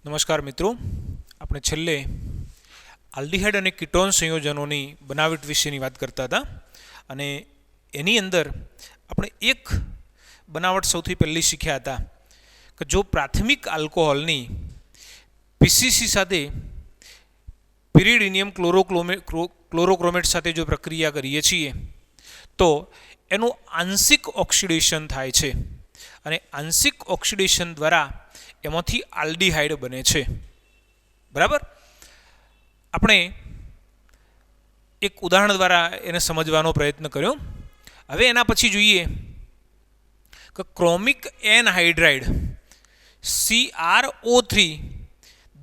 નમસ્કાર મિત્રો, આપણે છેલ્લે આલ્ડીહાઇડ અને કીટોન સંયોજનોની બનાવટ વિશેની વાત કરતા હતા અને એની અંદર આપણે એક બનાવટ સૌથી પહેલી શીખ્યા હતા કે જો પ્રાથમિક આલ્કોહોલની પીસીસી સાથે પિરિડિનિયમ ક્લોરોક્રોમેટ સાથે જો પ્રક્રિયા કરીએ છીએ તો એનું આંશિક ઓક્સિડેશન થાય છે અને આંશિક ઓક્સિડેશન દ્વારા એમાંથી આલ્ડીહાઇડ બને છે. બરાબર, આપણે એક ઉદાહરણ દ્વારા એને સમજવાનો પ્રયત્ન કર્યો. હવે એના પછી જોઈએ કે ક્રોમિક એનહાઇડ્રાઇડ CrO3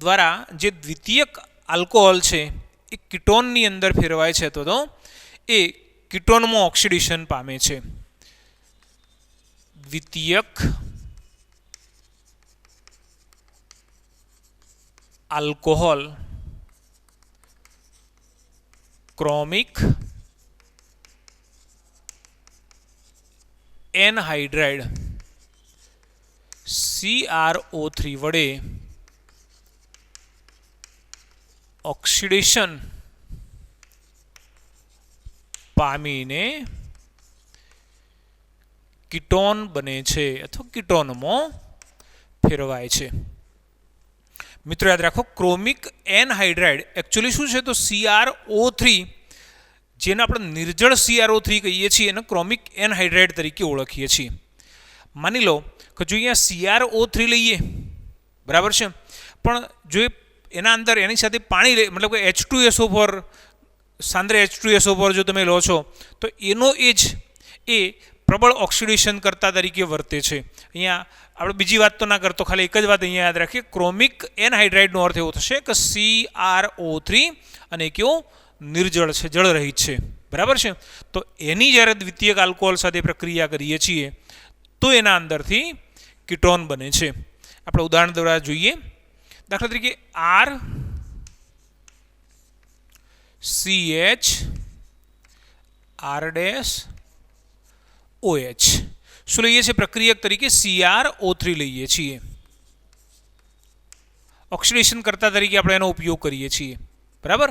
દ્વારા જે દ્વિતીયક આલ્કોહોલ છે એ કીટોનની અંદર ફેરવાય છે તો એ કીટોનમાં ઓક્સિડેશન પામે છે. દ્વિતીયક આલ્કોહોલ ક્રોમિક એનહાઇડ્રાઇડ CrO3 વડે ઓક્સિડેશન પામીને કીટોન બને છે અથવા કીટોનમાં ફેરવાય છે. મિત્રો યાદ રાખો, ક્રોમિક એનહાઇડ્રાઇડ એકચ્યુઅલી શું છે તો CrO3, જેને આપણે નિર્જળ CrO3 કહીએ છીએ, એને ક્રોમિક એનહાઇડ્રાઇડ તરીકે ઓળખીએ છીએ. માની લો કે જો અહીંયા CrO3 લઈએ, બરાબર છે, પણ જો એના અંદર એની સાથે પાણી મતલબ કે H2SO4, સાંદ્ર H2SO4 જો તમે લો છો તો એનો એ પ્રબળ ઓક્સિડેશન કરતા તરીકે વર્તે છે. અહીંયા આપણે બીજી વાત તો ના કરતો, ખાલી એક જ વાત અહીંયા યાદ રાખીએ. ક્રોમિક એનહાઇડ્રાઇડનો અર્થ એવો થશે કે CrO3 અને કેવું નિર્જળ છે, જળરહિત છે. બરાબર છે, તો એની જ્યારે દ્વિતીયક આલ્કોહોલ સાથે પ્રક્રિયા કરીએ છીએ તો એના અંદરથી કીટોન બને છે. આપણે ઉદાહરણ દ્વારા જોઈએ. દાખલા તરીકે RCH R-OH શું લઈએ છીએ પ્રક્રિયક તરીકે? CrO3 લઈએ છીએ. ઓક્સિડેશન કરતા તરીકે આપણે એનો ઉપયોગ કરીએ છીએ. બરાબર,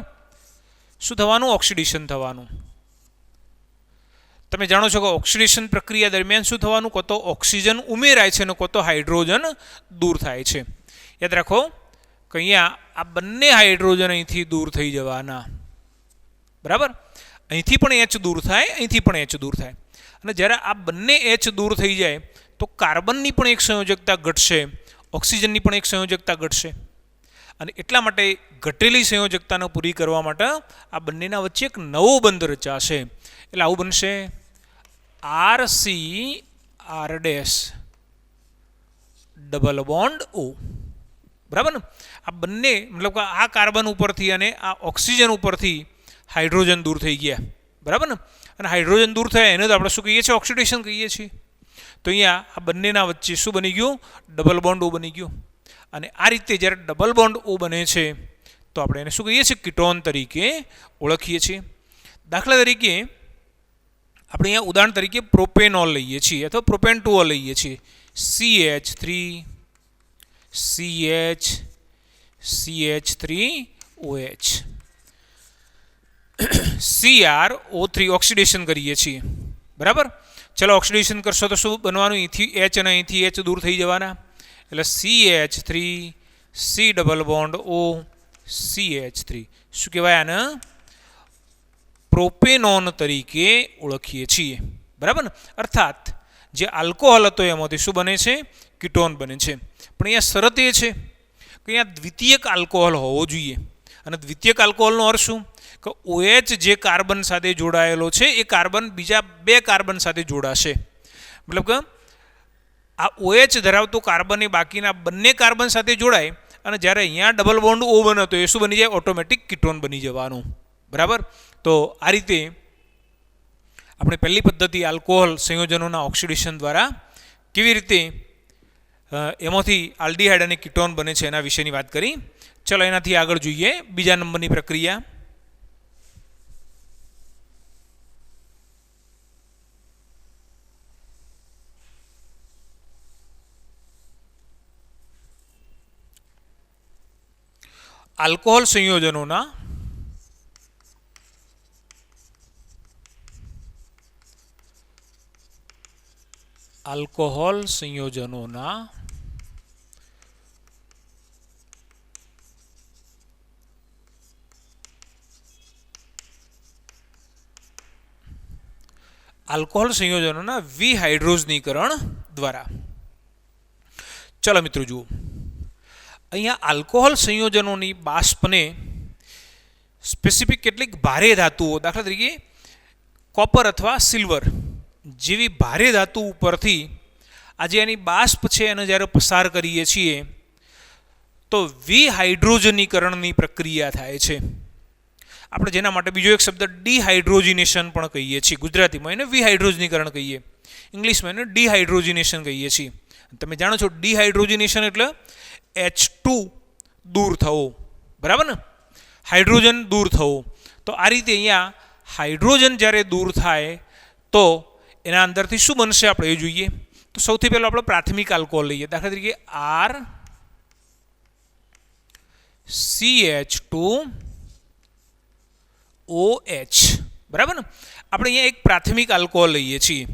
શું થવાનું? ઓક્સિડેશન થવાનું. તમે જાણો છો કે ઓક્સિડેશન પ્રક્રિયા દરમિયાન શું થવાનું? કો તો ઓક્સિજન ઉમેરાય છે અને કો તો હાઇડ્રોજન દૂર થાય છે. યાદ રાખો કે અહીંયા આ બંને હાઇડ્રોજન અહીંથી દૂર થઈ જવાના. બરાબર, અહીંથી પણ H દૂર થાય, અહીંથી પણ H દૂર થાય. અને જ્યારે આ બંને H દૂર થઈ જાય તો કાર્બનની પણ એક સંયોજકતા ઘટશે, ઓક્સિજનની પણ એક સંયોજકતા ઘટશે. અને એટલા માટે ઘટેલી સંયોજકતાને પૂરી કરવા માટે આ બંનેના વચ્ચે એક નવો બંધ રચાશે. એટલે આવું બનશે RCR ડબલ બોન્ડ O. બરાબર ને? આ બંને મતલબ કે આ કાર્બન ઉપરથી અને આ ઓક્સિજન ઉપરથી હાઇડ્રોજન દૂર થઈ ગયા. બરાબર ને? અને હાઇડ્રોજન દૂર થયા એને તો આપણે શું કહીએ છીએ? ઓક્સિડેશન કહીએ છીએ. તો અહીંયા આ બંનેના વચ્ચે શું બની ગયું? ડબલ બોન્ડ O બની ગયું. અને આ રીતે જ્યારે ડબલ બોન્ડ O બને છે તો આપણે એને શું કહીએ છીએ? કીટોન તરીકે ઓળખીએ છીએ. દાખલા તરીકે આપણે અહીંયા ઉદાહરણ તરીકે પ્રોપેનોલ લઈએ છીએ અથવા પ્રોપેન્ટોલ લઈએ છીએ. CH3OH CrO3 ઓક્સિડેશન કરીએ છીએ. બરાબર, ચલો ઓક્સિડેશન કરશો તો શું બનવાનું? અહીંથી H અને અહીંથી H દૂર થઈ જવાના. એટલે CH3 C double bond O CH3 શું કહેવાય? આને પ્રોપેનોન તરીકે ઓળખીએ છીએ. બરાબર ને? અર્થાત જે આલ્કોહોલ હતો એમાંથી શું બને છે? કીટોન બને છે. પણ અહીંયા શરત એ છે કે અહીંયા દ્વિતીયક આલ્કોહોલ હોવો જોઈએ. અને દ્વિતીયક આલ્કોહોલનો અર્થ શું? કે OH જે કાર્બન સાથે જોડાયેલો છે એ કાર્બન બીજા બે કાર્બન સાથે જોડાશે. મતલબ કે આ OH ધરાવતું કાર્બન એ બાકીના બંને કાર્બન સાથે જોડાય અને જ્યારે અહીંયા ડબલ બોન્ડ O બને તો એ શું બની જાય? ઓટોમેટિક કીટોન બની જવાનું. બરાબર, તો આ રીતે આપણે પહેલી પદ્ધતિ આલ્કોહોલ સંયોજનોના ઓક્સિડેશન દ્વારા કેવી રીતે એમાંથી આલ્ડીહાઇડ અને કીટોન બને છે એના વિશેની વાત કરી. ચલો એનાથી આગળ જોઈએ બીજા નંબરની પ્રક્રિયા. આલ્કોહોલ સંયોજનોના આલ્કોહોલ સંયોજનોના આલ્કોહોલ સંયોજનોના વિહાઇડ્રોજનીકરણ દ્વારા. ચલો મિત્રો જુઓ, અહીંયા આલ્કોહોલ સંયોજનોની બાષ્પને સ્પેસિફિક કેટલીક ભારે ધાતુઓ, દાખલા તરીકે કોપર અથવા સિલ્વર જેવી ભારે ધાતુ ઉપરથી આજે એની બાષ્પ છે એને જ્યારે પસાર કરીએ છીએ તો વિહાઇડ્રોજનીકરણની પ્રક્રિયા થાય છે. આપણે જેના માટે બીજો એક શબ્દ ડિહાઇડ્રોજિનેશન પણ કહીએ છીએ. ગુજરાતીમાં એને વિહાઇડ્રોજનીકરણ કહીએ, ઇંગ્લિશમાં એને ડિહાઇડ્રોજિનેશન કહીએ છીએ. તમે જાણો છો ડિહાઇડ્રોજિનેશન એટલે H2 દૂર થવો, બરાબર ને, હાઇડ્રોજન દૂર થવો. તો આ રીતે અહીંયા હાઇડ્રોજન જ્યારે દૂર થાય તો એના અંદરથી શું બનશે આપણે એ જોઈએ. તો સૌથી પહેલાં આપણે પ્રાથમિક આલ્કોહોલ લઈએ. દાખલા તરીકે RCH2OH, બરાબર ને. આપણે અહીંયા એક પ્રાથમિક આલ્કોહોલ લઈએ છીએ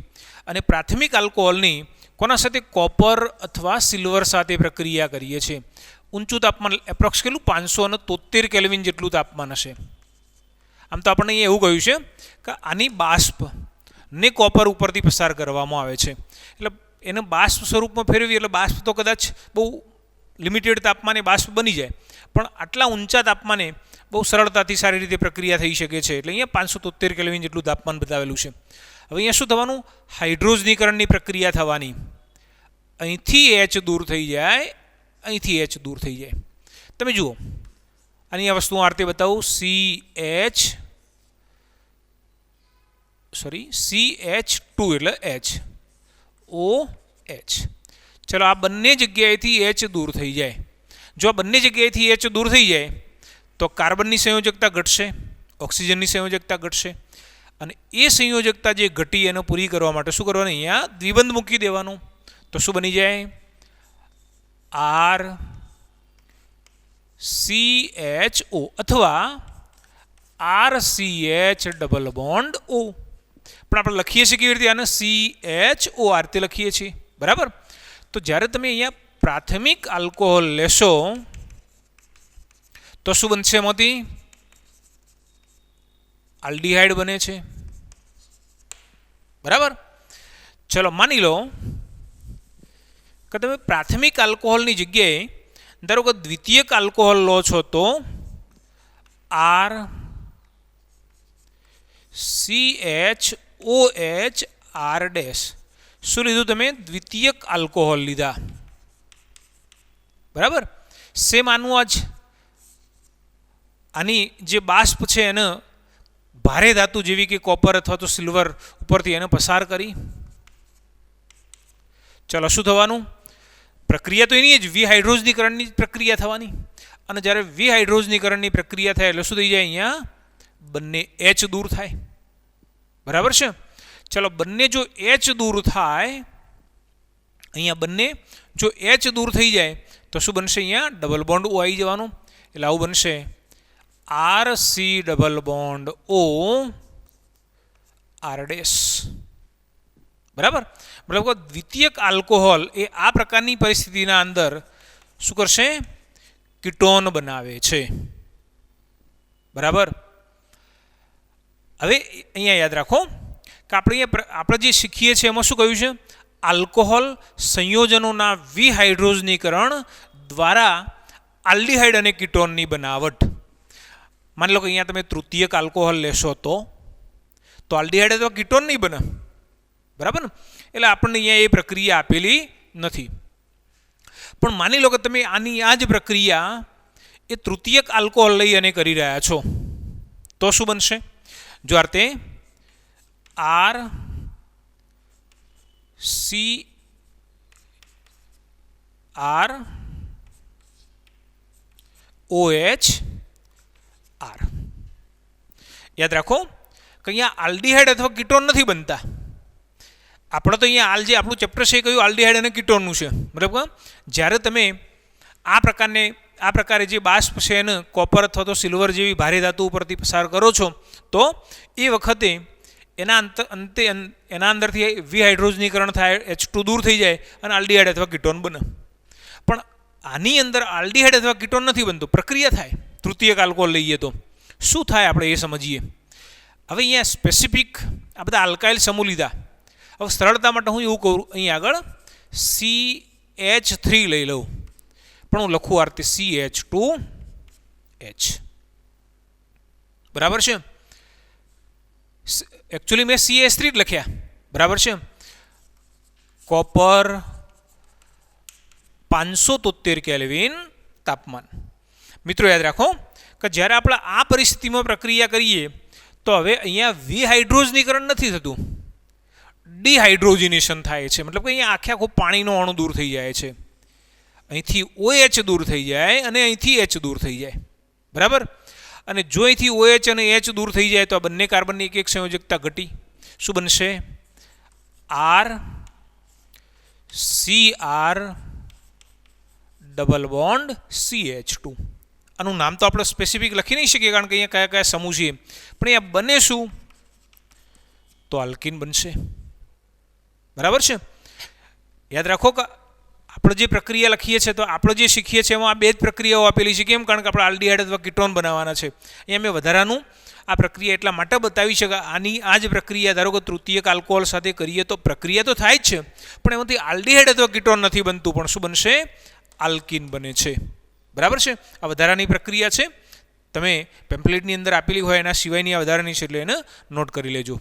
અને પ્રાથમિક આલ્કોહોલની કોના સાથે, કોપર અથવા સિલ્વર સાથે પ્રક્રિયા કરીએ છીએ. ઊંચું તાપમાન એપ્રોક્સ કેટલું, 573 કેલ્વિન જેટલું તાપમાન હશે. આમ તો આપણને અહીંયા એવું કહ્યું છે કે આની બાષ્પ ને કોપર ઉપરથી પસાર કરવામાં આવે છે, એટલે એને બાષ્પ સ્વરૂપમાં ફેરવી એટલે બાષ્પ તો કદાચ બહુ લિમિટેડ તાપમાને બાષ્પ બની જાય, પણ આટલા ઊંચા તાપમાને બહુ સરળતાથી સારી રીતે પ્રક્રિયા થઈ શકે છે. એટલે અહીંયા 573 કેલ્વિન જેટલું તાપમાન બતાવેલું છે. હવે અહીંયા શું થવાનું, હાઇડ્રોજનીકરણની પ્રક્રિયા થવાની. અહીંથી H દૂર થઈ જાય, અહીંથી H દૂર થઈ જાય. તમે જુઓ આની આ વસ્તુ આ રીતે બતાવું, CH2 એટલે H, OH. ચલો આ બંને જગ્યાએથી H દૂર થઈ જાય. જો આ બંને જગ્યાએથી H દૂર થઈ જાય તો કાર્બનની સંયોજકતા ઘટશે, ઓક્સિજનની સંયોજકતા ઘટશે, અને એ સંયોજકતા જે ઘટી એને પૂરી કરવા માટે શું કરવાનું, અહીંયા દ્વિબંધ મૂકી દેવાનું. તો શું બની જાય, RCHO અથવા RCH ડબલ બોન્ડ O. પણ આપણે લખીએ છીએ કેવી રીતે, આને CHO આ રીતે લખીએ છીએ, બરાબર. તો જ્યારે તમે અહીંયા પ્રાથમિક આલ્કોહોલ લેશો તો શું બનશે, એમાંથી આલ્ડીહાઇડ બને છે, બરાબર. ચલો માની લો કે તમે પ્રાથમિક આલ્કોહોલની જગ્યાએ ધારો કે દ્વિતીયક આલ્કોહોલ લો છો તો RCHOH R ડેશ શું લીધું તમે, દ્વિતીયક આલ્કોહોલ લીધા, બરાબર. સેમ આનું આજ આની જે બાષ્પ છે એને ભારે ધાતુ જેવી કે કોપર અથવા તો સિલ્વર ઉપરથી એને પસાર કરી. ચલો શું થવાનું, પ્રક્રિયા તો એની જ વિહાઇડ્રોજનીકરણની પ્રક્રિયા થવાની. અને જ્યારે વિહાઇડ્રોજનીકરણની પ્રક્રિયા થાય એટલે શું થઈ જાય, અહીંયા બંને H દૂર થાય, બરાબર છે. ચલો બંને જો H દૂર થાય, અહીંયા બંને જો H દૂર થઈ જાય તો શું બનશે, અહીંયા ડબલ બોન્ડ O આવી જવાનું. એટલે આવું બનશે RC double bond O R dash, બરાબર. મતલબ કે દ્વિતીયક આલ્કોહોલ એ આ પ્રકારની પરિસ્થિતિના અંદર શું કરશે, કીટોન બનાવે છે, બરાબર. હવે અહીંયા યાદ રાખો કે આપણે જે શીખીએ છીએ એમાં શું કહ્યું છે, આલ્કોહોલ સંયોજનોના વિહાઇડ્રોજનીકરણ દ્વારા આલ્ડીહાઇડ અને કીટોનની બનાવટ. માની લો કે અહીંયા તમે તૃતીયક આલ્કોહોલ લેશો તો આલ્ડીહાઇડ અથવા કીટોન નહીં બને, બરાબર ને. એટલે આપણને અહીંયા એ પ્રક્રિયા આપેલી નથી. પણ માની લો કે તમે આની આ જ પ્રક્રિયા એ તૃતીયક આલ્કોહોલ લઈ અને કરી રહ્યા છો તો શું બનશે, જો આ રીતે RCHOH R. યાદ રાખો કે અહીંયા આલ્ડીહાઇડ અથવા કીટોન નથી બનતા. આપણે તો અહીંયા જે આપણું ચેપ્ટર છે એ કહ્યું આલ્ડીહાઇડ અને કીટોનનું છે, બરાબર. જ્યારે તમે આ પ્રકારને આ પ્રકારે જે બાષ્પ છે એને કોપર અથવા તો સિલ્વર જેવી ભારે ધાતુ ઉપરથી પસાર કરો છો તો એ વખતે અંતે એના અંદરથી વિહાઇડ્રોજનીકરણ થાય, H2 દૂર થઈ જાય અને આલ્ડીહાઇડ અથવા કીટોન બને. પણ આની અંદર આલ્ડીહાઇડ અથવા કીટોન નથી બનતું, પ્રક્રિયા થાય. તૃતીયક આલ્કોહોલ લઈએ તો શું થાય આપણે એ સમજીએ. હવે અહીંયા સ્પેસિફિક આ બધા આલ્કાઇલ સમૂહ લીધા. હવે સરળતા માટે હું એવું કહું, અહીં આગળ CH3 લઈ લઉં, પણ હું લખું આ રીતે CH2H. બરાબર છે. એકચ્યુઅલી મેં CH3 જ લખ્યા. બરાબર છે. કોપર 573 કેલ્વિન તાપમાન. મિત્રો યાદ રાખો કે જ્યારે આપણે આ પરિસ્થિતિમાં પ્રક્રિયા કરીએ તો હવે અહીંયા વિહાઇડ્રોજનીકરણ નથી થતું, ડિહાઇડ્રોજનેશન થાય છે. મતલબ કે અહીંયા આખો પાણીનો અણુ દૂર થઈ જાય છે. અહીંથી OH દૂર થઈ જાય અને અહીંથી H દૂર થઈ જાય. બરાબર. અને જો અહીંથી OH અને H દૂર થઈ જાય તો આ બંને કાર્બનની એક સંયોજકતા ઘટી. શું બનશે? R CR double bond CH2. આનું નામ તો આપણે સ્પેસિફિક લખી નહીં શકીએ કારણ કે અહીંયા કયા કયા સમૂહ છે, પણ અહીંયા બને શું? તો આલ્કીન બનશે. બરાબર છે. યાદ રાખો કે આપણે જે પ્રક્રિયા લખીએ છીએ તો આપણે જે શીખીએ છીએ એમાં આ બે જ પ્રક્રિયાઓ આપેલી છે. કેમ? કારણ કે આપણે આલ્ડીહાઇડ અથવા કીટોન બનાવવાના છે. અહીંયા મેં વધારાનું આ પ્રક્રિયા એટલા માટે બતાવી છે કે આ જ પ્રક્રિયા ધારો કે તૃતીયક આલ્કોહોલ સાથે કરીએ તો પ્રક્રિયા તો થાય જ છે, પણ એમાંથી આલ્ડીહાઇડ અથવા કીટોન નથી બનતું, પણ શું બનશે? આલ્કીન બને છે. બરાબર છે. આ વધારાની પ્રક્રિયા છે, તમે પેમ્પલેટની અંદર આપેલી હોય એના સિવાયની આ વધારાની છે, એટલે એને નોટ કરી લેજો.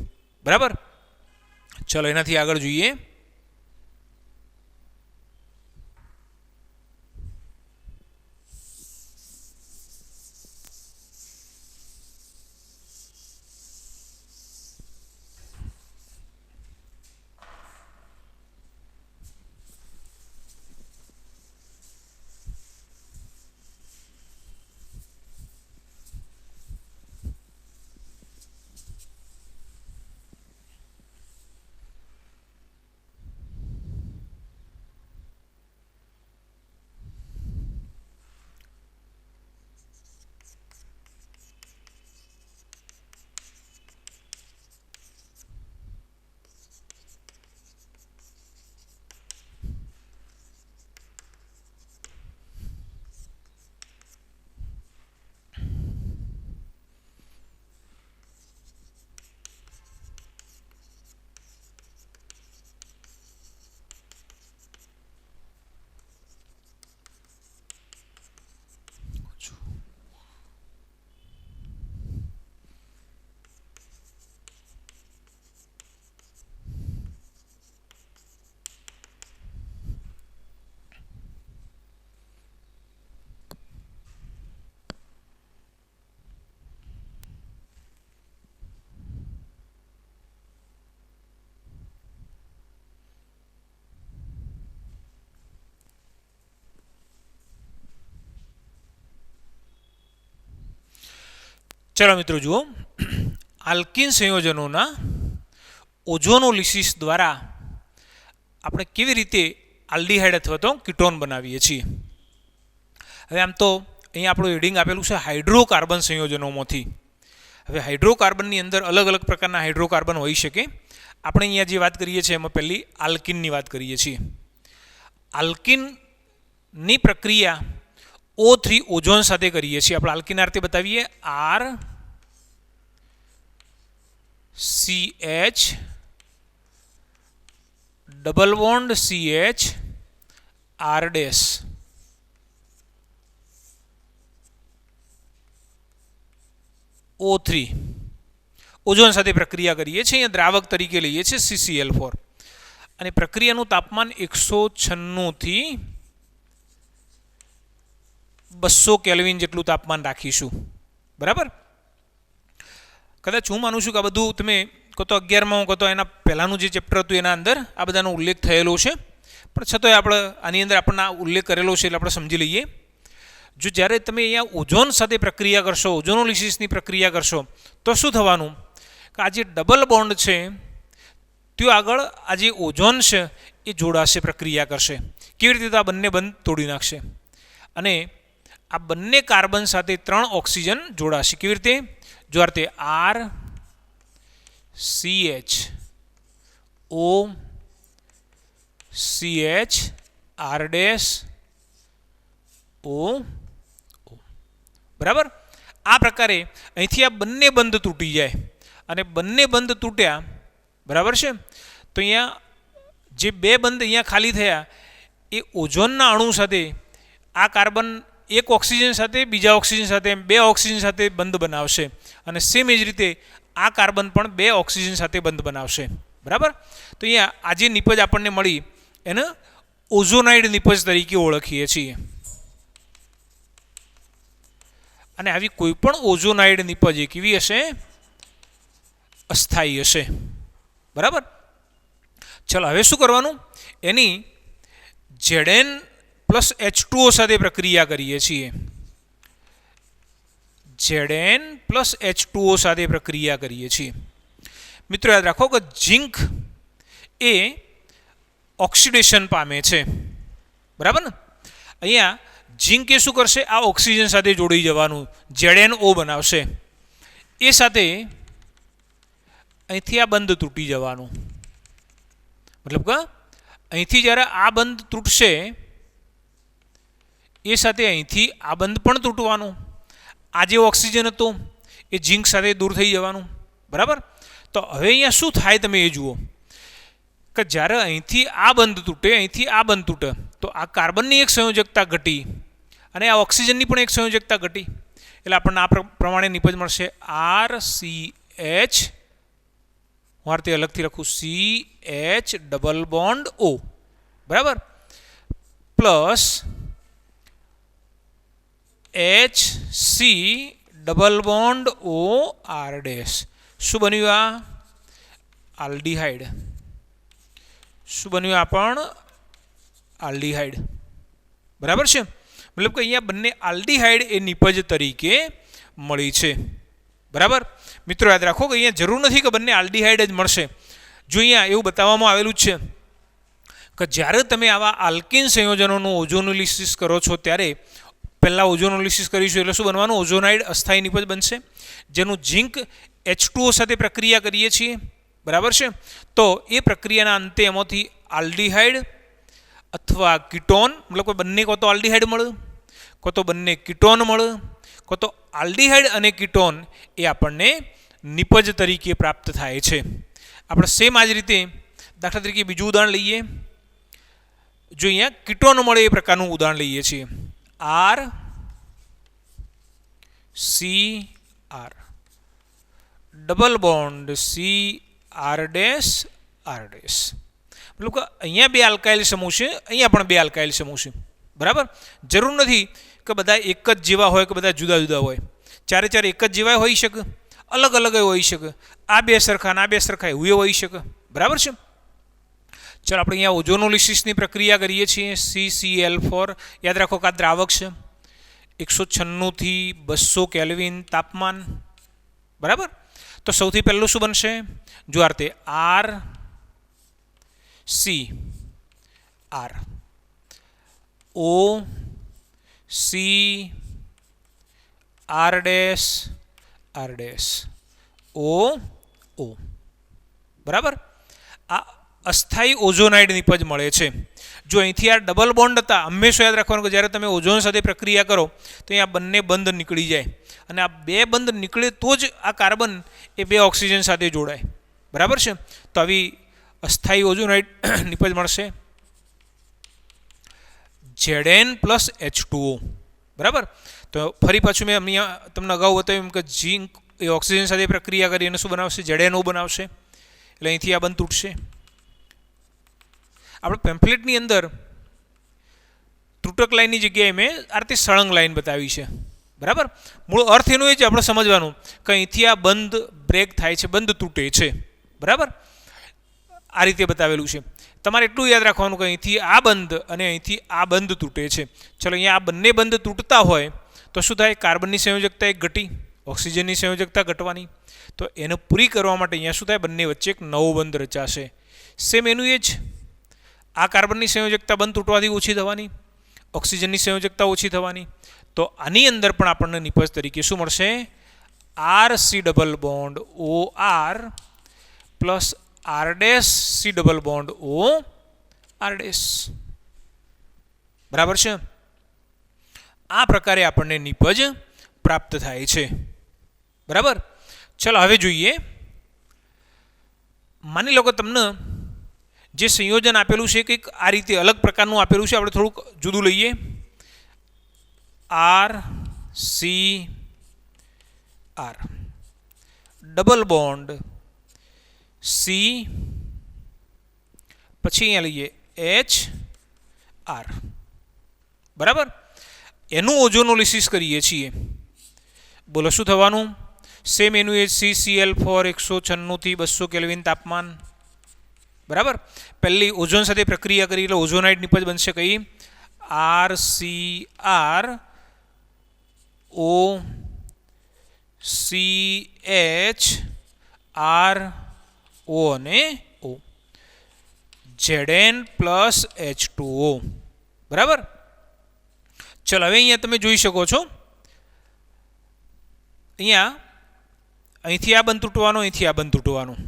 બરાબર. ચલો એનાથી આગળ જોઈએ. ચલો મિત્રો જુઓ, આલ્કીન સંયોજનોના ઓઝોનોલિસિસ દ્વારા આપણે કેવી રીતે આલ્ડીહાઇડ અથવા તો કીટોન બનાવીએ છીએ. હવે આમ તો અહીંયા આપણું હેડિંગ આપેલું છે હાઇડ્રોકાર્બન સંયોજનોમાંથી. હવે હાઇડ્રોકાર્બનની અંદર અલગ અલગ પ્રકારના હાઇડ્રોકાર્બન હોઈ શકે. આપણે અહીંયા જે વાત કરીએ છીએ એમાં પહેલી આલ્કીનની વાત કરીએ છીએ. આલ્કીનની પ્રક્રિયા O3 ઓઝોન સાથે કરીએ છીએ. આપણે આલ્કીન આ રીતે બતાવીએ, R CH double bond CH R dash. O3 ozone સાથે પ્રક્રિયા કરીએ છીએ. અહીંયા દ્રાવક તરીકે લઈએ છીએ CCl4 અને પ્રક્રિયાનું તાપમાન 196 થી 200 કેલ્વિન જેટલું તાપમાન રાખીશું. બરાબર. કદાચ હું માનું છું કે આ બધું તમે કહો તો 11માં કહો તો એના પહેલાંનું જે ચેપ્ટર હતું એના અંદર આ બધાનો ઉલ્લેખ થયેલો છે, પણ છતાંય આપણે આની અંદર આપણને ઉલ્લેખ કરેલો છે એટલે આપણે સમજી લઈએ. જો જ્યારે તમે અહીંયા ઓઝોન સાથે પ્રક્રિયા કરશો, ઓઝોનોલિસિસની પ્રક્રિયા કરશો, તો શું થવાનું કે આ જે ડબલ બોન્ડ છે ત્યાં આગળ આ જે ઓઝોન છે એ જોડાશે, પ્રક્રિયા કરશે. કેવી રીતે? તો આ બંને બંધ તોડી નાખશે અને આ બંને કાર્બન સાથે 3 ઓક્સિજન જોડાશે. કેવી રીતે? જો આ રીતે R CH O CH R dash O O. બરાબર. આ પ્રકારે અહીંથી આ બંને બંધ તૂટી જાય અને બંને બંધ તૂટ્યા, બરાબર છે, તો અહીંયા જે બે બંધ અહીંયા ખાલી થયા એ ઓઝોનના અણુ સાથે આ કાર્બન એક ઓક્સિજન સાથે બીજા ઓક્સિજન સાથે બે ઓક્સિજન સાથે બંધ બનાવશે અને સેમ એ જ રીતે આ કાર્બન પણ બે ઓક્સિજન સાથે બંધ બનાવશે. બરાબર. તો અહીંયા આ જે નિપજ આપણને મળી એને ઓઝોનાઇડ નિપજ તરીકે ઓળખીએ છીએ. અને આવી કોઈ પણ ઓઝોનાઇડ નિપજ એ કેવી હશે? અસ્થાયી હશે. બરાબર. ચાલો હવે શું કરવાનું? એની Zn+H2O સાથે પ્રક્રિયા કરીએ છીએ. Zn+H2O સાથે પ્રક્રિયા કરીએ છીએ. મિત્રો યાદ રાખો કે ઝિંક એ ઓક્સિડેશન પામે છે. બરાબર ને? અહીંયા ઝિંક એ શું કરશે? આ ઓક્સિજન સાથે જોડી જવાનું, ZnO બનાવશે. એ સાથે અહીંથી આ બંધ તૂટી જવાનું. મતલબ કે અહીંથી જ્યારે આ બંધ તૂટશે એ સાથે અહીંથી આ બંધ પણ તૂટવાનું. આ જે ઓક્સિજન હતો એ ઝિંક સાથે દૂર થઈ જવાનું. બરાબર. તો હવે અહીંયા શું થાય તમે એ જુઓ કે જ્યારે અહીંથી આ બંધ તૂટે, અહીંથી આ બંધ તૂટે, તો આ કાર્બનની એક સંયોજકતા ઘટી અને આ ઓક્સિજનની પણ એક સંયોજકતા ઘટી. એટલે આપણને આ પ્રમાણે નિપજ મળશે RCH, હું આ રીતે અલગથી લખું, CH ડબલ બોન્ડ O. બરાબર. Plus HC double bond O R dash. શું બન્યું? આ આલ્ડીહાઇડ. શું બન્યું? આ પણ આલ્ડીહાઇડ. બરાબર છે. મતલબ કે અહીંયા બંને આલ્ડીહાઇડ એ નિપજ તરીકે મળી છે. બરાબર. મિત્રો યાદ રાખો કે અહીંયા જરૂર નથી કે બંને આલ્ડીહાઇડ જ મળશે. જો અહીંયા એવું બતાવવામાં આવેલું જ છે કે જ્યારે તમે આવા આલ્કિન સંયોજનોનું ઓઝોનોલિસિસ કરો છો ત્યારે પહેલાં ઓઝોનોલિસિસ કરીશું એટલે શું બનવાનું? ઓઝોનાઇડ અસ્થાયી નિપજ બનશે જેનું ઝિંક H2O સાથે પ્રક્રિયા કરીએ છીએ. બરાબર છે. તો એ પ્રક્રિયાના અંતે એમાંથી આલ્ડીહાઇડ અથવા કીટોન, મતલબ કે બંને કો તો આલ્ડીહાઇડ મળે, કો તો બંને કીટોન મળે, કો તો આલ્ડીહાઇડ અને કીટોન એ આપણને નિપજ તરીકે પ્રાપ્ત થાય છે. આપણે સેમ આ જ રીતે દાખલા તરીકે બીજું ઉદાહરણ લઈએ. જો અહીંયા કીટોન મળે એ પ્રકારનું ઉદાહરણ લઈએ છીએ. R C R double bond C R dash R dash. મતલબ કે અહીંયા બે આલ્કાઇલ સમૂહ છે, અહીંયા પણ બે આલ્કાઇલ સમૂહ છે. બરાબર. જરૂર નથી કે બધા એક જ જેવા હોય કે બધા જુદા જુદા હોય. ચારે ચાર એક જ જેવા હોઈ શકે, અલગ અલગ હોઈ શકે. આ બે સરખા આ બે સરખા એવું હોઈ શકે. બરાબર છે. ચાલો આપણે અહીંયા ઓઝોનોલિસિસની પ્રક્રિયા કરીએ છીએ. CCl4. યાદ રાખો કે આ દ્રાવક છે. 196 થી 200 કેલ્વિન તાપમાન. બરાબર. તો સૌથી પહેલું શું બનશે? જો આ રીતે R C R O C R dash R dash O O. બરાબર. આ અસ્થાયી ઓઝોનાઇડ નિપજ મળે છે. જો અહીંથી આ ડબલ બોન્ડ હતા, હંમેશા યાદ રાખવાનું કે જ્યારે તમે ઓઝોન સાથે પ્રક્રિયા કરો તો અહીંયા બંને બંધ નીકળી જાય અને આ બે બંધ નીકળે તો જ આ કાર્બન એ બે ઓક્સિજન સાથે જોડાય. બરાબર છે. તો આવી અસ્થાયી ઓઝોનાઇડ નિપજ મળશે. Zn+H2O. બરાબર. તો ફરી પાછું મેં અહીંયા તમને અગાઉ બતાવ્યું કે ઝિંક એ ઓક્સિજન સાથે પ્રક્રિયા કરી અને શું બનાવશે? ZnO બનાવશે. એટલે અહીંથી આ બંધ તૂટશે. આપણે પેમ્ફલેટની અંદર ત્રુટક લાઇનની જગ્યાએ મેં આ રીતે સળંગ લાઇન બતાવી છે. બરાબર. મૂળ અર્થ એનો એ જ આપણે સમજવાનું કે અહીંથી આ બંધ બ્રેક થાય છે, બંધ તૂટે છે. બરાબર. આ રીતે બતાવેલું છે. તમારે એટલું યાદ રાખવાનું કે અહીંથી આ બંધ અને અહીંથી આ બંધ તૂટે છે. ચલો અહીંયા આ બંને બંધ તૂટતા હોય તો શું થાય? કાર્બનની સંયોજકતા એક ઘટી, ઓક્સિજનની સંયોજકતા ઘટવાની. તો એને પૂરી કરવા માટે અહીંયા શું થાય? બંને વચ્ચે એક નવો બંધ રચાશે. સેમ એનું એ જ આ કાર્બનની સંયોજકતા બંધ તૂટવાથી ઓછી થવાની ઓક્સિજનની સંયોજકતા ઓછી થવાની. તો આની અંદર પણ આપણને નિપજ તરીકે શું મળશે? RC double bond OR plus R dash C double bond O R dash. બરાબર છે? આ પ્રકારે આપણને નિપજ પ્રાપ્ત થાય છે. બરાબર. ચલો હવે જોઈએ. માની લો કે તમને જે સંયોજન આપેલું છે કંઈક આ રીતે અલગ પ્રકારનું આપેલું છે. આપણે થોડુંક જુદું લઈએ. RC R double bond C પછી અહીંયા લઈએ HR. બરાબર. એનું ઓઝોનોલિસિસ કરીએ છીએ. બોલો શું થવાનું? સેમ એનું એ CCl4 196 થી 200 કેલ્વિન તાપમાન. બરાબર. પહેલી ઓઝોન સાથે પ્રક્રિયા કરી એટલે ઓઝોનાઇડ નિપજ બનશે કઈ? RCr O CH R O અને O Zn પ્લસ H2O. બરાબર. ચલો હવે અહીંયા તમે જોઈ શકો છો. અહીંથી આ બંધ તૂટવાનો, અહીંથી આ બંધ તૂટવાનું.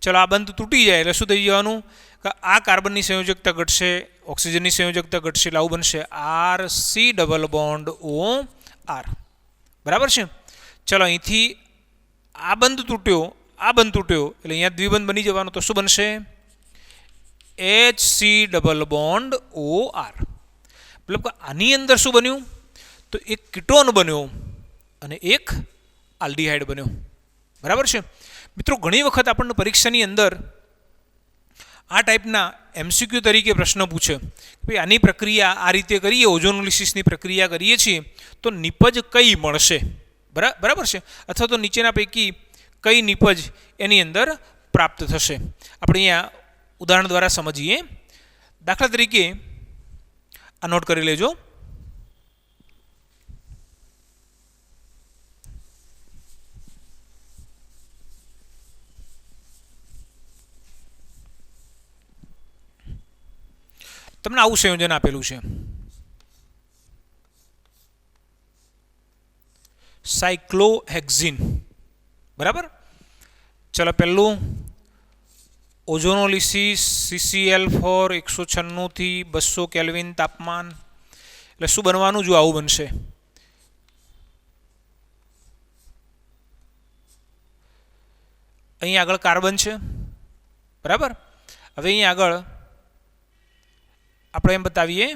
ચલો આ બંધ તૂટી જાય એટલે શું થઈ જવાનું? કે આ કાર્બનની સંયોજકતા ઘટશે, ઓક્સિજનની સંયોજકતા ઘટશે એટલે આવું બનશે RC ડબલ બોન્ડ OR. બરાબર છે? ચલો અહીંથી આ બંધ તૂટ્યો, આ બંધ તૂટ્યો એટલે અહીંયા દ્વિબંધ બની જવાનો. તો શું બનશે? HC double bond OR. મતલબ કે આની અંદર શું બન્યું? તો એક કીટોન બન્યો અને એક આલ્ડીહાઇડ બન્યો. બરાબર છે? મિત્રો ઘણી વખત આપણને પરીક્ષાની અંદર આ ટાઈપના MCQ તરીકે પ્રશ્ન પૂછે કે ભાઈ આની પ્રક્રિયા આ રીતે કરીએ, ઓઝોનોલિસિસની પ્રક્રિયા કરીએ છીએ તો નિપજ કઈ મળશે? બરાબર છે? અથવા તો નીચેના પૈકી કઈ નિપજ એની અંદર પ્રાપ્ત થશે? આપણે અહીંયા ઉદાહરણ દ્વારા સમજીએ. દાખલા તરીકે આ નોટ કરી લેજો. તમને આવું સંયોજન આપેલું છે. સાયક્લોહેક્ઝિન. બરાબર. ચલો પહેલું ઓઝોનોલિસિસ CCl4 196 થી 200 કેલ્વિન તાપમાન એટલે શું બનવાનું? જો આવું બનશે. અહીં આગળ કાર્બન છે. બરાબર. હવે અહીં આગળ આપણે એમ બતાવીએ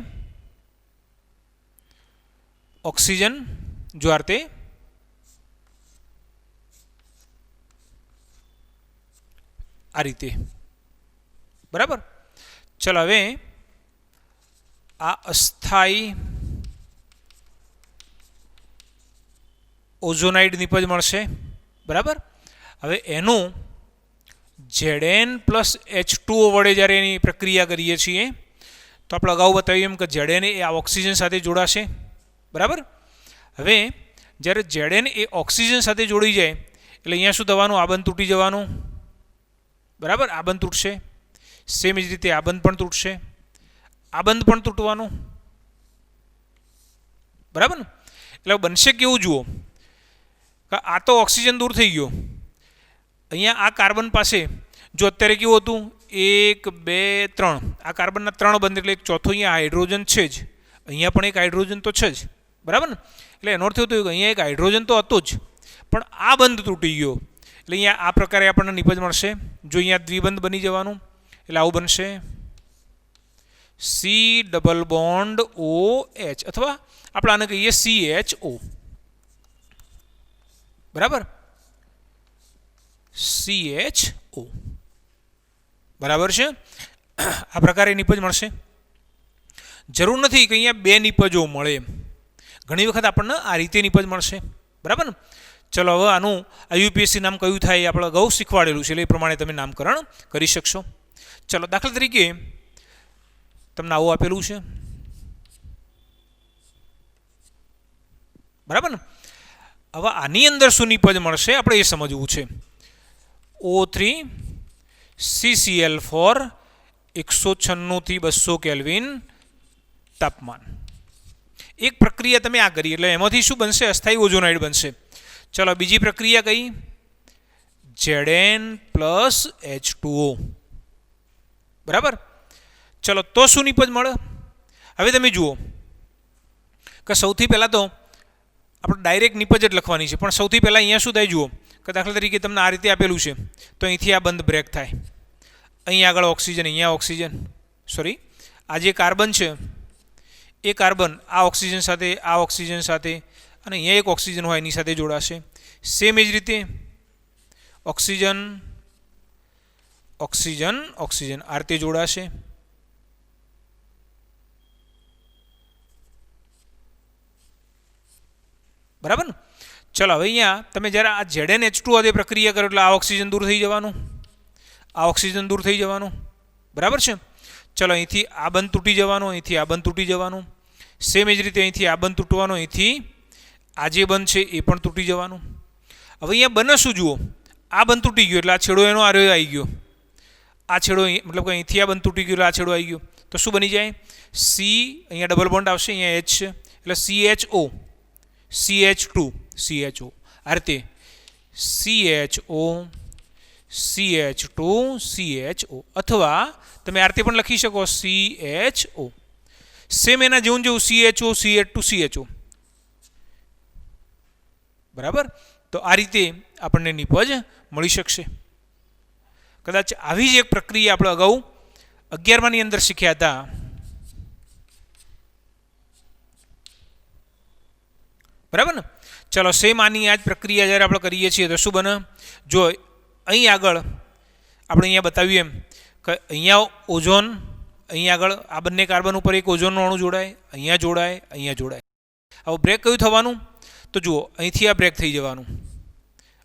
ઓક્સિજન જ્વારતે આ રીતે. બરાબર. ચલો હવે આ અસ્થાયી ઓઝોનાઇડ નિપજ મળશે. બરાબર. હવે એનું Zn પ્લસ H2O વડે જ્યારે એની પ્રક્રિયા કરીએ છીએ તો આપણે અગાઉ બતાવ્યું એમ કે Zn એ આ ઓક્સિજન સાથે જોડાશે. બરાબર. હવે જ્યારે Zn એ ઓક્સિજન સાથે જોડી જાય એટલે અહીંયા શું થવાનું? આ બંધ તૂટી જવાનું. બરાબર. આ બંધ તૂટશે. સેમ જ રીતે આ બંધ પણ તૂટશે, આ બંધ પણ તૂટવાનું. બરાબર ને? એટલે બનશે કેવું જુઓ કે આ તો ઓક્સિજન દૂર થઈ ગયો. અહીંયા આ કાર્બન પાસે જો અત્યારે કેવું હતું 1 2 3 આ કાર્બનના 3 બંધ એટલે એક ચોથો અહીંયા હાઇડ્રોજન છે જ. અહીંયા પણ એક હાઇડ્રોજન તો છે જ. બરાબર ને? એટલે એનો અર્થ થયો કે અહીંયા એક હાઇડ્રોજન તો હતો જ પણ આ બંધ તૂટી ગયો એટલે અહીંયા આ પ્રકારે આપણને નિપજ મળશે. જો અહીંયા દ્વિબંધ બની જવાનું એટલે આવું બનશે C ડબલ બોન્ડ OH અથવા આપણે આને કહીએ CHO. બરાબર. CHO. બરાબર છે? આ પ્રકારે નિપજ મળશે. જરૂર નથી કે અહીંયા બે નિપજો મળે. ઘણી વખત આપણને આ રીતે નિપજ મળશે. બરાબર ને? ચલો હવે આનું IUPAC નામ કયું થાય એ આપણે અગાઉ શીખવાડેલું છે એટલે એ પ્રમાણે તમે નામકરણ કરી શકશો. ચલો દાખલા તરીકે તમને આવું આપેલું છે. બરાબર ને? હવે આની અંદર શું નિપજ મળશે આપણે એ સમજવું છે. O3 CCl4 196 થી 200 કેલ્વિન તાપમાન. એક પ્રક્રિયા તમે આ કરી એટલે એમાંથી શું બનશે? અસ્થાયી ઓઝોનાઇડ બનશે. ચલો બીજી પ્રક્રિયા કઈ? Zn+H2O. બરાબર. ચલો તો શું નિપજ મળે? હવે તમે જુઓ કે સૌથી પહેલાં તો આપણે ડાયરેક્ટ નિપજ જ લખવાની છે, પણ સૌથી પહેલાં અહીંયા શું થાય જુઓ કે દાખલા તરીકે તમને આ રીતે આપેલું છે તો અહીંથી આ બંધ બ્રેક થાય, અહીં આગળ ઓક્સિજન, અહીંયા ઓક્સિજન, સોરી આ જે કાર્બન છે એ કાર્બન આ ઓક્સિજન સાથે અને અહીંયા એક ઓક્સિજન હોય એની સાથે જોડાશે. સેમ એ જ રીતે ઓક્સિજન ઓક્સિજન ઓક્સિજન આ રીતે જોડાશે. બરાબર ને? ચલો હવે અહીંયા તમે જ્યારે આ ZnH2 આ પ્રક્રિયા કરો એટલે આ ઓક્સિજન દૂર થઈ જવાનું, આ ઓક્સિજન દૂર થઈ જવાનું. બરાબર છે. ચલો અહીંથી આ બંધ તૂટી જવાનું, અહીંથી આ બંધ તૂટી જવાનું. સેમ એ જ રીતે અહીંથી આ બંધ તૂટવાનું, અહીંથી આ જે બંધ છે એ પણ તૂટી જવાનું. હવે અહીંયા બને શું જુઓ, આ બંધ તૂટી ગયો એટલે આ છેડો એનો આર્યો આવી ગયો, આ છેડો મતલબ કે અહીંથી આ બંધ તૂટી ગયો એટલે આ છેડો આવી ગયો તો શું બની જાય? સી, અહીંયા ડબલ બોન્ડ આવશે, અહીંયા H છે એટલે CHO, CH2, CHO આ રીતે CHO, CH2, CHO અથવા તમે આ રીતે પણ લખી શકો CHO. સેમ એના જેવું જેવું CHO, CH2, CHO. બરાબર. તો આ રીતે આપણને નિપજ મળી શકશે. કદાચ આવી જ એક પ્રક્રિયા આપણે અગાઉ 11માની અંદર શીખ્યા હતા. બરાબર ને? ચલો સેમ આની આ જ પ્રક્રિયા જ્યારે આપણે કરીએ છીએ તો શું બને? જો અહીં આગળ આપણે અહીંયા બતાવ્યું એમ કે અહીંયા ઓઝોન, અહીં આગળ આ બંને કાર્બન ઉપર એક ઓઝોનનું અણુ જોડાય, અહીંયા જોડાય, અહીંયા જોડાય. હવે બ્રેક કયું થવાનું? તો જુઓ અહીંથી આ બ્રેક થઈ જવાનું,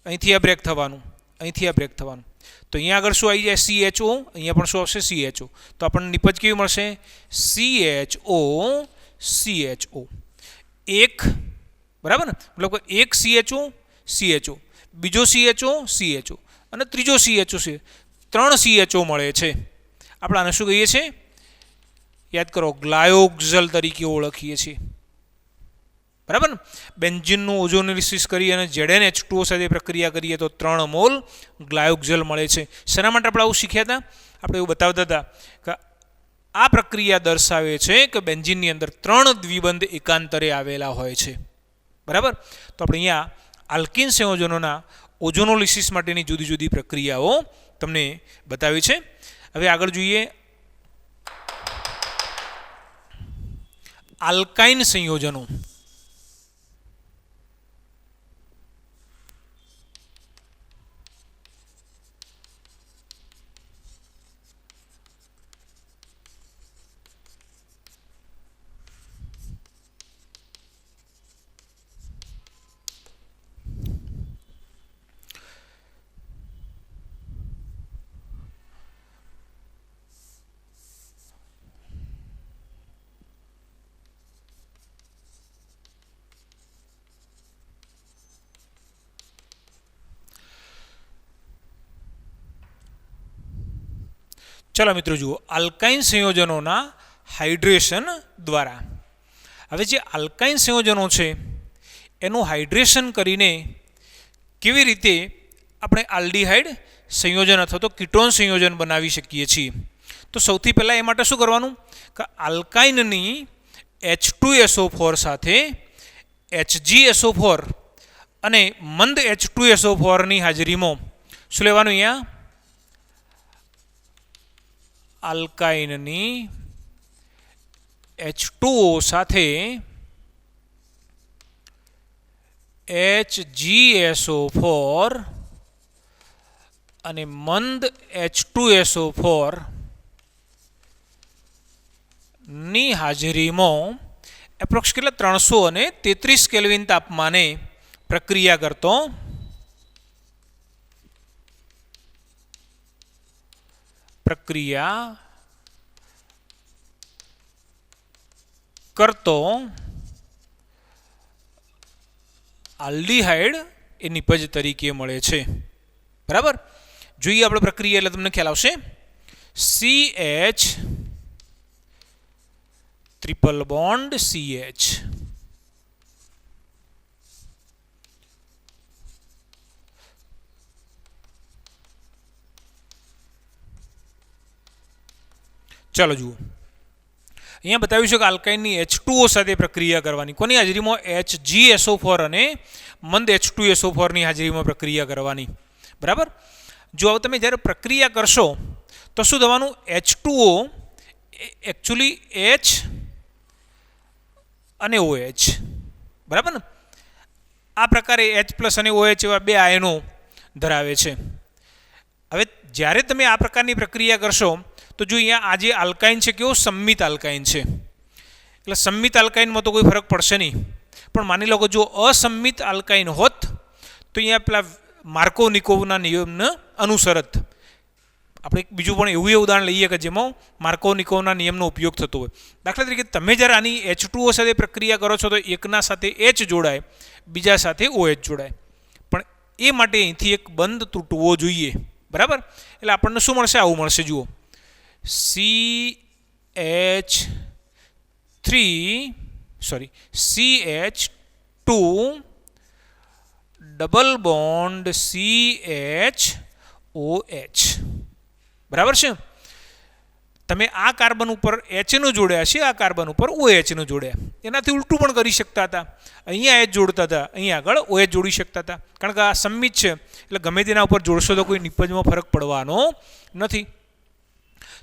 અહીંથી આ બ્રેક થવાનું, અહીંથી આ બ્રેક થવાનું. તો અહીંયા આગળ શું આવી જાય? CHO, અહીંયા પણ શું આવશે? CHO. તો આપણને નિપજ કેવી મળશે? CHO, CHO. એક, બરાબર ને? મતલબ એક CHO, CHO, બીજો CHO, CHO અને ત્રીજો CHO છે. 3 CHO મળે છે. આપણે આને શું કહીએ છીએ? યાદ કરો, ગ્લાયોક્ઝલ તરીકે ઓળખીએ છીએ. બરાબર ને? બેન્ઝીનનું ઓઝોનોલિસિસ કરી અને ZnH2O સાથે પ્રક્રિયા કરીએ તો 3 મોલ ગ્લાયોક્ઝલ મળે છે. શેના માટે આપણે આવું શીખ્યા હતા? આપણે એવું બતાવતા હતા કે આ પ્રક્રિયા દર્શાવે છે કે બેન્ઝીનની અંદર 3 દ્વિબંધ એકાંતરે આવેલા હોય છે. બરાબર. તો આપણે અહીંયા આલ્કિન સંયોજનોના ઓઝોનોલિસિસ માટેની જુદી જુદી પ્રક્રિયાઓ તમને બતાવી છે. હવે આગળ જોઈએ આલ્કાઇન સંયોજનો. ચલો મિત્રો જુઓ, આલ્કાઇન સંયોજનોના હાઇડ્રેશન દ્વારા. હવે જે આલ્કાઇન સંયોજનો છે એનું હાઇડ્રેશન કરીને કેવી રીતે આપણે આલ્ડીહાઇડ સંયોજન અથવા તો કીટોન સંયોજન બનાવી શકીએ છીએ? તો સૌથી પહેલાં એ માટે શું કરવાનું કે આલ્કાઇનની H2SO4 સાથે HgSO4 અને મંદ H2SO4 ની હાજરીમાં શું લેવાનું? અહીંયા આલ્કાઇનની H2O સાથે HgSO4 અને મંદ H2SO4 ની હાજરીમાં એપ્રોક્સ કેટલા 333 કેલ્વિન તાપમાને પ્રક્રિયા કરતો આલ્ડીહાઇડ એ નિપજ તરીકે મળે છે. બરાબર. જોઈએ આપણે પ્રક્રિયા એટલે તમને ખ્યાલ આવશે. CH ટ્રિપલ બોન્ડ CH ચાલો જુઓ, અહીંયા બતાવ્યું છે કે આલ્કાઇનની H2O સાથે પ્રક્રિયા કરવાની. કોની હાજરીમાં? HgSO4 અને મંદ H2SO4 ની હાજરીમાં પ્રક્રિયા કરવાની. બરાબર. જો હવે તમે જ્યારે પ્રક્રિયા કરશો તો શું થવાનું? H2O એકચ્યુઅલી H અને OH. બરાબર ને? આ પ્રકારે H+ અને OH એવા બે આયનો ધરાવે છે. હવે જ્યારે તમે આ પ્રકારની પ્રક્રિયા કરશો તો જો અહીંયા આ જે આલ્કાઇન છે કેવો સંમિત આલ્કાઇન છે, એટલે સંમિત આલ્કાઇનમાં તો કોઈ ફરક પડશે નહીં. પણ માની લો કે જો અસંમિત આલ્કાઇન હોત તો અહીંયા પેલા માર્કોવ-નિકોવના નિયમને અનુસરત આપણે બીજું પણ એવું ઉદાહરણ લઈએ કે જેમાં માર્કોવ-નિકોવના નિયમનો ઉપયોગ થતો હોય. દાખલા તરીકે તમે જ્યારે આની H2O સાથે પ્રક્રિયા કરો છો તો એકના સાથે H જોડાય, બીજા સાથે OH જોડાય, પણ એ માટે અહીંથી એક બંધ તૂટવો જોઈએ. બરાબર. એટલે આપણને શું મળશે? આવું મળશે. જુઓ, CH2 ડબલ બોન્ડ CHOH. બરાબર છે. તમે આ કાર્બન ઉપર H નું જોડ્યા છે, આ કાર્બન ઉપર OH નું જોડ્યા. એનાથી ઉલટું પણ કરી શકતા હતા. અહીંયા H જોડતા હતા, અહીંયા આગળ OH જોડી શકતા હતા. કારણ કે આ સંમિત છે એટલે ગમે તેના ઉપર જોડશો તો કોઈ નિપજમાં ફરક પડવાનો નથી.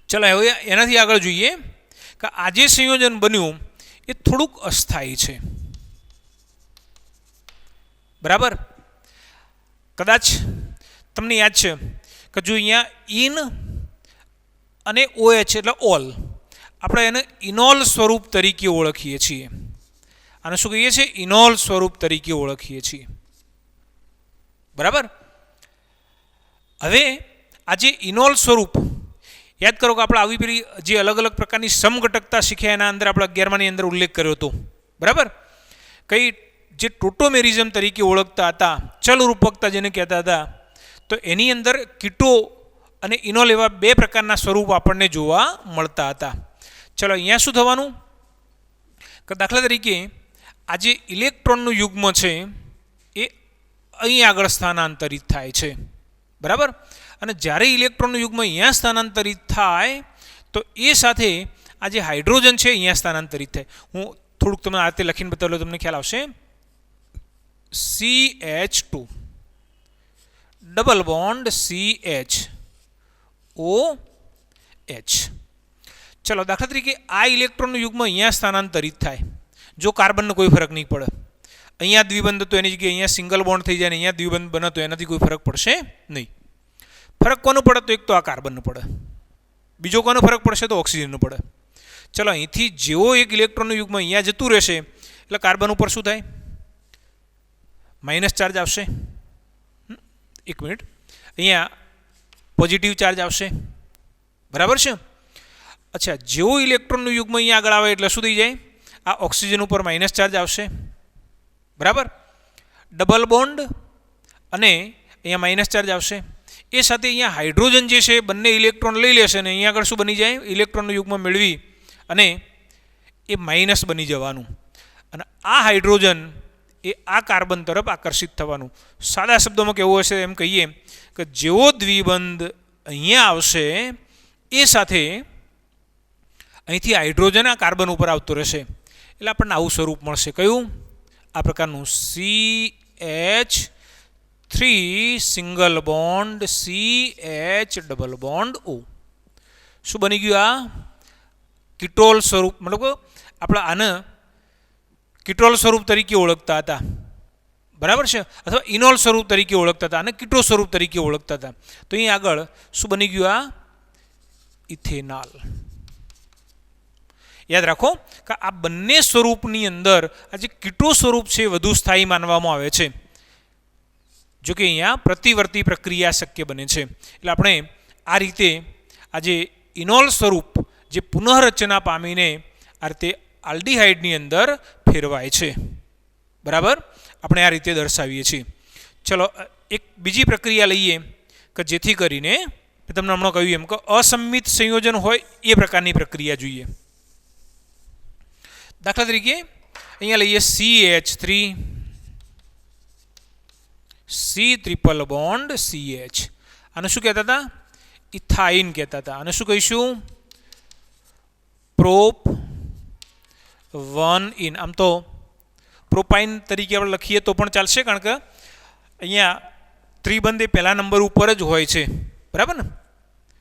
ચલો હવે એનાથી આગળ જોઈએ કે આ જે સંયોજન બન્યું એ થોડુંક અસ્થાયી છે. બરાબર. કદાચ તમને યાદ છે કે જો અહીંયા ઇન અને OH એટલે ઓલ, આપણે એને ઇનોલ સ્વરૂપ તરીકે ઓળખીએ છીએ. આને શું કહીએ છીએ? ઇનોલ સ્વરૂપ તરીકે ઓળખીએ છીએ. બરાબર. હવે આ જે ઇનોલ સ્વરૂપ, યાદ કરો કે આપણે આવી પેલી જે અલગ અલગ પ્રકારની સમઘટકતા શીખ્યા એના અંદર આપણે 11માની અંદર ઉલ્લેખ કર્યો હતો. બરાબર. કઈ જે ટોટોમેરિઝમ તરીકે ઓળખતા હતા, ચલરૂપકતા જેને કહેતા હતા, તો એની અંદર કીટો અને ઇનોલ એવા બે પ્રકારના સ્વરૂપ આપણને જોવા મળતા હતા. ચલો અહીંયા શું થવાનું કે દાખલા તરીકે આ જે ઇલેક્ટ્રોનનું યુગ્મ છે એ અહીં આગળ સ્થાનાંતરિત થાય છે. બરાબર. અને જ્યારે ઇલેક્ટ્રોનનું યુગ્મ અહીંયા સ્થાનાંતરિત થાય તો એ સાથે આ જે હાઇડ્રોજન છે અહીંયા સ્થાનાંતરિત થાય. હું થોડુંક તમને આ રીતે લખીને બતાવેલો તમને ખ્યાલ આવશે. CH2 double bond CHOH. ચલો દાખલા તરીકે આ ઇલેક્ટ્રોનનું યુગ્મ અહીંયા સ્થાનાંતરિત થાય. જો કાર્બનનો કોઈ ફરક નહીં પડે, અહીંયા દ્વિબંધ તો એની જગ્યાએ અહીંયા સિંગલ બોન્ડ થઈ જાય, અહીંયા દ્વિબંધ બને તો એનાથી કોઈ ફરક પડશે નહીં. ફરક કોનો પડે? તો એક તો આ કાર્બનનો પડે, બીજો કોનો ફરક પડશે? તો ઓક્સિજનનો પડે. ચલો અહીંથી જેવો એક ઇલેક્ટ્રોનનું યુગ્મ અહીંયા જતું રહેશે એટલે કાર્બન ઉપર શું થાય? માઇનસ ચાર્જ આવશે. એક મિનિટ, અહીંયા પોઝિટિવ ચાર્જ આવશે. બરાબર છે. અચ્છા, જેવો ઇલેક્ટ્રોનનું યુગ્મ અહીંયા આગળ આવે એટલે શું થઈ જાય? આ ઓક્સિજન ઉપર માઇનસ ચાર્જ આવશે. બરાબર. ડબલ બોન્ડ અને અહીંયા માઇનસ ચાર્જ આવશે. એ સાથે અહીંયા હાઇડ્રોજન જે છે બંને ઇલેક્ટ્રોન લઈ લેશે અને અહીંયા આગળ શું બની જાય? ઇલેક્ટ્રોનનું યુગ્મ મેળવી અને એ માઇનસ બની જવાનું. અને આ હાઇડ્રોજન એ આ કાર્બન તરફ આકર્ષિત થવાનું. સાદા શબ્દોમાં કેવું હશે એમ કહીએ કે જેવો દ્વિબંધ અહીંયા આવશે એ સાથે અહીંથી હાઇડ્રોજન આ કાર્બન ઉપર આવતો રહેશે એટલે આપણને આવું સ્વરૂપ મળશે. કયું? આ પ્રકારનું CH3 single bond CH double bond O. શું બની ગયું? આ કીટોલ સ્વરૂપ, મતલબ આપણે આને કીટોલ સ્વરૂપ તરીકે ઓળખતા હતા. બરાબર છે. અથવા ઇનોલ સ્વરૂપ તરીકે ઓળખતા હતા અને કીટો સ્વરૂપ તરીકે ઓળખતા હતા. તો અહીં આગળ શું બની ગયું? આ ઇથેનોલ. યાદ રાખો કે આ બંને સ્વરૂપની અંદર આ જે કીટો સ્વરૂપ છે વધુ સ્થાયી માનવામાં આવે છે. જો કે અહીંયા પ્રતિવર્તી પ્રક્રિયા શક્ય બને છે. એટલે આપણે આ રીતે આ જે ઇનોલ સ્વરૂપ જે પુનઃરચના પામીને આ રીતે આલ્ડીહાઇડની અંદર ફેરવાય છે. બરાબર. આપણે આ રીતે દર્શાવીએ છીએ. ચલો એક બીજી પ્રક્રિયા લઈએ કે જેથી કરીને તમને હમણાં કહ્યું એમ કે અસંમિત સંયોજન હોય એ પ્રકારની પ્રક્રિયા જોઈએ. દાખલા તરીકે અહીંયા લઈએ CH3 C triple bond CH. આને શું કહેતા હતા? ઇથાઇન કહેતા હતા. આને શું કહીશું? પ્રોપ 1 ઇન, આમ તો પ્રોપાઇન તરીકે આપણે લખીએ તો પણ ચાલશે, કારણ કે અહીંયા ત્રિબંધ એ પહેલા નંબર ઉપર જ હોય છે, બરાબર ને,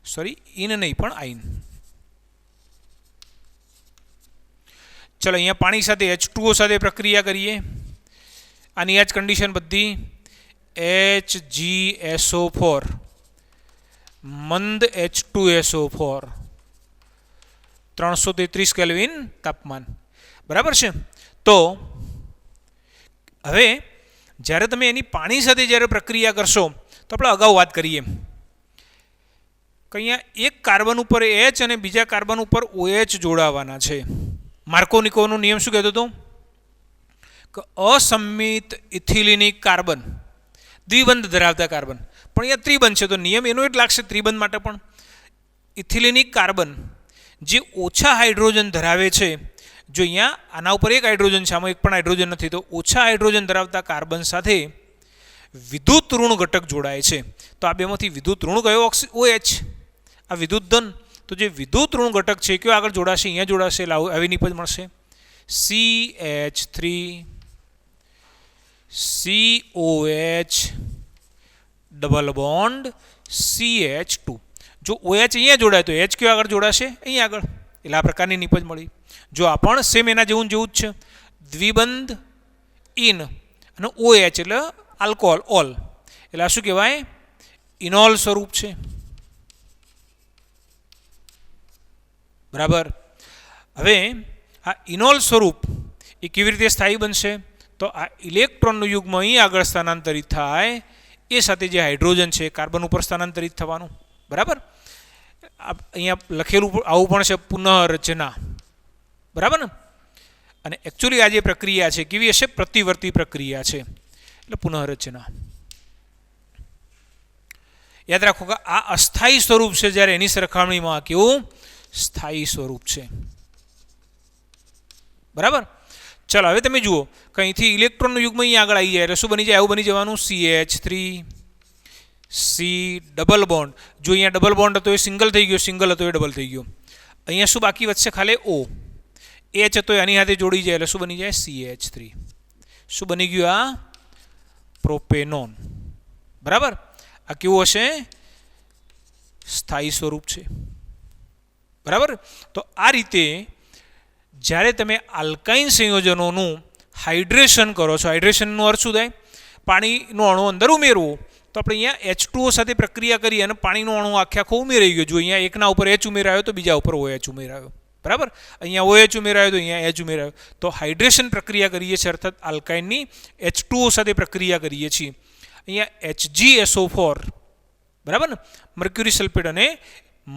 સોરી ઇન નહીં પણ આઈન. ચલો અહીંયા પાણી સાથે H2O સાથે પ્રક્રિયા કરીએ. આની આ જ કન્ડિશન બધી, HgSO4 મંદ H2SO4 333 કેલ્વિન તાપમાન, બરાબર છે. તો હવે જ્યારે તમે એની પાણી સાથે જ્યારે પ્રક્રિયા કરશો તો આપણે અગાઉ વાત કરીએ કે અહીંયા એક કાર્બન ઉપર H અને બીજા કાર્બન ઉપર OH જોડાવાના છે. માર્કોનિકોનો નિયમ શું કહેતો હતો કે અસંમિત ઇથિલિનિક કાર્બન, દ્વિબંધ ધરાવતા કાર્બન, પણ અહીંયા ત્રિબંધ છે તો નિયમ એનો જ લાગશે ત્રિબંધ માટે પણ. ઇથિલિનિક કાર્બન જે ઓછા હાઇડ્રોજન ધરાવે છે, જો અહીંયા આના ઉપર એક હાઇડ્રોજન છે, આમાં એક પણ હાઇડ્રોજન નથી, તો ઓછા હાઇડ્રોજન ધરાવતા કાર્બન સાથે વિદ્યુત ઋણ ઘટક જોડાય છે. તો આ બેમાંથી વિદ્યુત ઋણ કયો? OH. આ વિદ્યુત ધન. તો જે વિદ્યુત ઋણ ઘટક છે કયો આગળ જોડાશે? અહીંયા જોડાશે, એટલે આવી નિપજ મળશે CH3 COH double bond CH2. જો OH અહીંયા જોડાય તો H કયો આગળ જોડાશે? અહીંયા આગળ, એટલે આ પ્રકારની નિપજ મળી. જો આ પણ સેમ એના જેવું જ છે, દ્વિબંધ ઇન અને OH એટલે આલ્કોહોલ ઓલ, એટલે આ શું કહેવાય? ઇનોલ સ્વરૂપ છે, બરાબર. હવે આ ઇનોલ સ્વરૂપ એ કેવી રીતે સ્થાયી બનશે? તો આ ઇલેક્ટ્રોનનું યુગ્મ અહીં આગળ સ્થાનાંતરિત થાય, એ સાથે જે હાઇડ્રોજન છે કાર્બન ઉપર સ્થાનાંતરિત થવાનું, બરાબર. અહીંયા લખેલું આવું પણ છે, પુનઃરચના, બરાબર ને. અને એકચ્યુઅલી આ જે પ્રક્રિયા છે કેવી હશે? પ્રતિવર્તી પ્રક્રિયા છે, એટલે પુનઃરચના. યાદ રાખો કે આ અસ્થાયી સ્વરૂપ છે, જ્યારે એની સરખામણીમાં કેવું? સ્થાયી સ્વરૂપ છે, બરાબર. ચાલો હવે તમે જુઓ કે અહીંથી ઇલેક્ટ્રોનનું યુગ્મ અહીં આગળ આવી જાય એટલે શું બની જાય? આવું બની જવાનું CH3 C ડબલ બોન્ડ. જો અહીંયા ડબલ બોન્ડ હતો એ સિંગલ થઈ ગયો, સિંગલ હતો એ ડબલ થઈ ગયો. અહીંયા શું બાકી વધશે? ખાલી O. H હતો એની સાથે જોડી જાય એટલે શું બની જાય? CH3. શું બની ગયું? આ પ્રોપેનોન, બરાબર. આ કેવું હશે? સ્થાયી સ્વરૂપ છે, બરાબર. તો આ રીતે જ્યારે તમે આલ્કાઇન સંયોજનોનું હાઇડ્રેશન કરો છો, હાઇડ્રેશનનો અર્થ શું થાય? પાણીનો અણુ અંદર ઉમેરવો. તો આપણે અહીંયા H2O સાથે પ્રક્રિયા કરી અને પાણીનો અણુ આખો ઉમેરાઈ ગયો. જો અહીંયા એકના ઉપર H ઉમેરાયો તો બીજા ઉપર OH ઉમેરાયો, બરાબર. અહીંયા OH ઉમેરાયો તો અહીંયા H ઉમેરાયો. તો હાઇડ્રેશન પ્રક્રિયા કરીએ છીએ, અર્થાત આલ્કાઇનની H2O સાથે પ્રક્રિયા કરીએ છીએ. અહીંયા HgSO4, બરાબર ને, મર્ક્યુરી સલ્ફેટ અને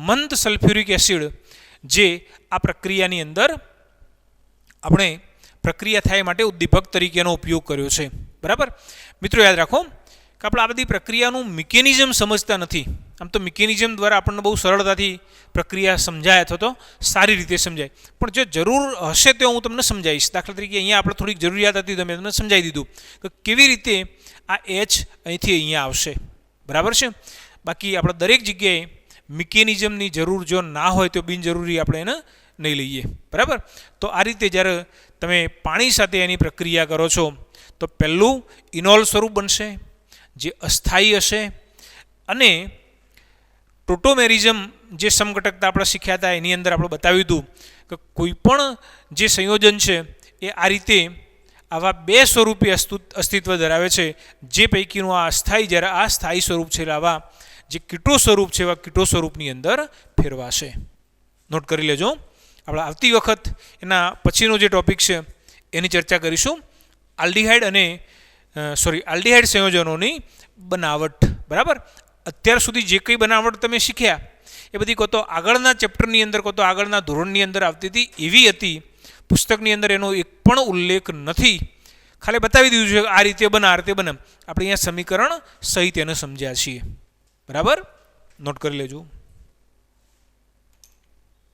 મંદ સલ્ફ્યુરિક એસિડ, જે આ પ્રક્રિયાની અંદર આપણે પ્રક્રિયા થાય માટે ઉદ્દીપક તરીકેનો ઉપયોગ કર્યો છે, બરાબર. મિત્રો યાદ રાખો કે આપણે આ બધી પ્રક્રિયાનું મિકેનિઝમ સમજતા નથી. આમ તો મિકેનિઝમ દ્વારા આપણને બહુ સરળતાથી પ્રક્રિયા સમજાય અથવા તો સારી રીતે સમજાય, પણ જો જરૂર હશે તો હું તમને સમજાવીશ. દાખલા તરીકે અહીંયા આપણે થોડીક જરૂરિયાત હતી તો મેં તમને સમજાવી દીધું કે કેવી રીતે આ H અહીંથી અહીંયા આવશે, બરાબર છે. બાકી આપણે દરેક જગ્યાએ મિકેનિઝમની જરૂર જો ના હોય તો બિનજરૂરી આપણે એને નહીં લઈએ, બરાબર. તો આ રીતે જ્યારે તમે પાણી સાથે એની પ્રક્રિયા કરો છો તો પહેલું ઇનોલ સ્વરૂપ બનશે, જે અસ્થાયી હશે. અને ટોટોમેરિઝમ જે સમઘટકતા આપણે શીખ્યા હતા એની અંદર આપણે બતાવ્યું હતું કે કોઈ પણ જે સંયોજન છે એ આ રીતે આવા બે સ્વરૂપે અસ્તિત્વ ધરાવે છે, જે પૈકીનું આ અસ્થાયી, જ્યારે આ સ્થાયી સ્વરૂપ છે, આવા જે કીટો સ્વરૂપ છે એવા કીટો સ્વરૂપની અંદર ફેરવાશે. નોટ કરી લેજો. આપણે આવતી વખત એના પછીનો જે ટોપિક છે એની ચર્ચા કરીશું, આલ્ડીહાઇડ અને આલ્ડીહાઇડ સંયોજનોની બનાવટ, બરાબર. અત્યાર સુધી જે કંઈ બનાવટ તમે શીખ્યા એ બધી કહો તો આગળના ચેપ્ટરની અંદર, કહો તો આગળના ધોરણની અંદર આવતી હતી, એવી હતી. પુસ્તકની અંદર એનો એક પણ ઉલ્લેખ નથી. ખાલી બતાવી દીધું છે આ રીતે બને, આ રીતે બને. આપણે અહીંયા સમીકરણ સહિત એને સમજ્યા છીએ, બરાબર. નોટ કરી લેજો.